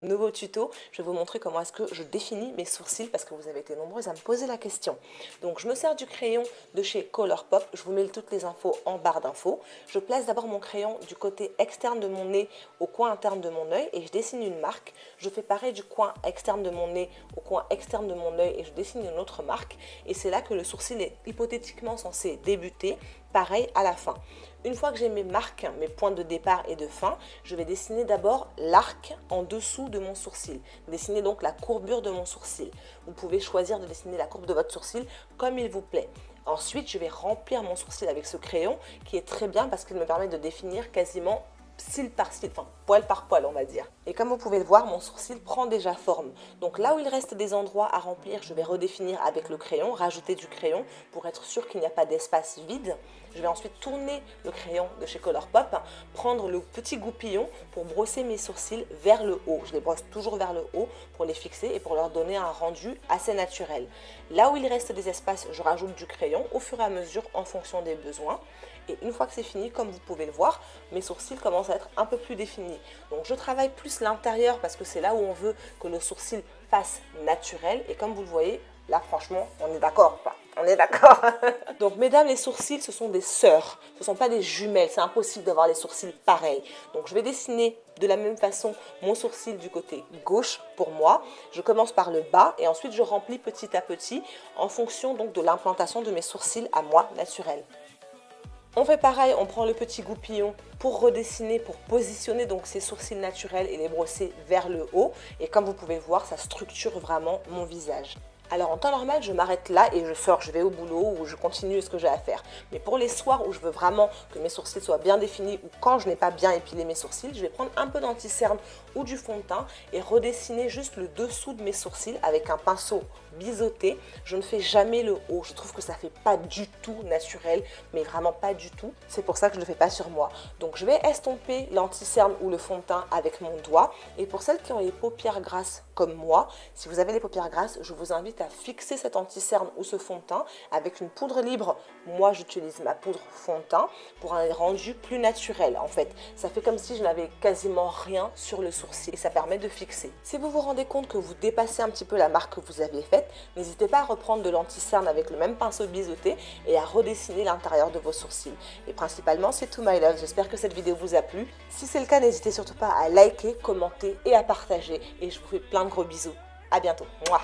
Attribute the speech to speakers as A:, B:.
A: Nouveau tuto, je vais vous montrer comment est-ce que je définis mes sourcils parce que vous avez été nombreuses à me poser la question. Donc je me sers du crayon de chez Colourpop, je vous mets toutes les infos en barre d'infos. Je place d'abord mon crayon du côté externe de mon nez au coin interne de mon œil et je dessine une marque. Je fais pareil du coin externe de mon nez au coin externe de mon œil et je dessine une autre marque. Et c'est là que le sourcil est hypothétiquement censé débuter, pareil à la fin. Une fois que j'ai mes marques, mes points de départ et de fin, je vais dessiner d'abord l'arc en dessous de mon sourcil. Dessiner donc la courbure de mon sourcil. Vous pouvez choisir de dessiner la courbe de votre sourcil comme il vous plaît. Ensuite, je vais remplir mon sourcil avec ce crayon qui est très bien parce qu'il me permet de définir quasiment cil par cil, enfin poil par poil on va dire. Et comme vous pouvez le voir, mon sourcil prend déjà forme. Donc là où il reste des endroits à remplir, je vais redéfinir avec le crayon, rajouter du crayon pour être sûr qu'il n'y a pas d'espace vide. Je vais ensuite tourner le crayon de chez Colourpop, prendre le petit goupillon pour brosser mes sourcils vers le haut. Je les brosse toujours vers le haut pour les fixer et pour leur donner un rendu assez naturel. Là où il reste des espaces, je rajoute du crayon au fur et à mesure en fonction des besoins. Et une fois que c'est fini, comme vous pouvez le voir, mes sourcils commencent à être un peu plus définis. Donc je travaille plus l'intérieur parce que c'est là où on veut que le sourcil fasse naturel. Et comme vous le voyez, là franchement, on est d'accord. On est d'accord. Donc mesdames, les sourcils, ce sont des sœurs. Ce ne sont pas des jumelles. C'est impossible d'avoir les sourcils pareils. Donc je vais dessiner de la même façon mon sourcil du côté gauche pour moi. Je commence par le bas et ensuite je remplis petit à petit en fonction donc de l'implantation de mes sourcils à moi naturels. On fait pareil, on prend le petit goupillon pour redessiner, pour positionner donc ces sourcils naturels et les brosser vers le haut. Et comme vous pouvez le voir, ça structure vraiment mon visage. Alors en temps normal, je m'arrête là et je sors, je vais au boulot ou je continue ce que j'ai à faire. Mais pour les soirs où je veux vraiment que mes sourcils soient bien définis ou quand je n'ai pas bien épilé mes sourcils, je vais prendre un peu d'anti-cerne ou du fond de teint et redessiner juste le dessous de mes sourcils avec un pinceau biseauté. Je ne fais jamais le haut, je trouve que ça fait pas du tout naturel, mais vraiment pas du tout. C'est pour ça que je ne le fais pas sur moi. Donc je vais estomper l'anti-cerne ou le fond de teint avec mon doigt. Et pour celles qui ont les paupières grasses comme moi, si vous avez les paupières grasses, je vous invite à fixer cet anti-cerne ou ce fond de teint avec une poudre libre. Moi, j'utilise ma poudre fond de teint pour un rendu plus naturel. En fait, ça fait comme si je n'avais quasiment rien sur le sourcil et ça permet de fixer. Si vous vous rendez compte que vous dépassez un petit peu la marque que vous avez faite, n'hésitez pas à reprendre de l'anti-cerne avec le même pinceau biseauté et à redessiner l'intérieur de vos sourcils. Et principalement, c'est tout my love. J'espère que cette vidéo vous a plu. Si c'est le cas, n'hésitez surtout pas à liker, commenter et à partager. Et je vous fais plein de gros bisous. À bientôt. Mouah.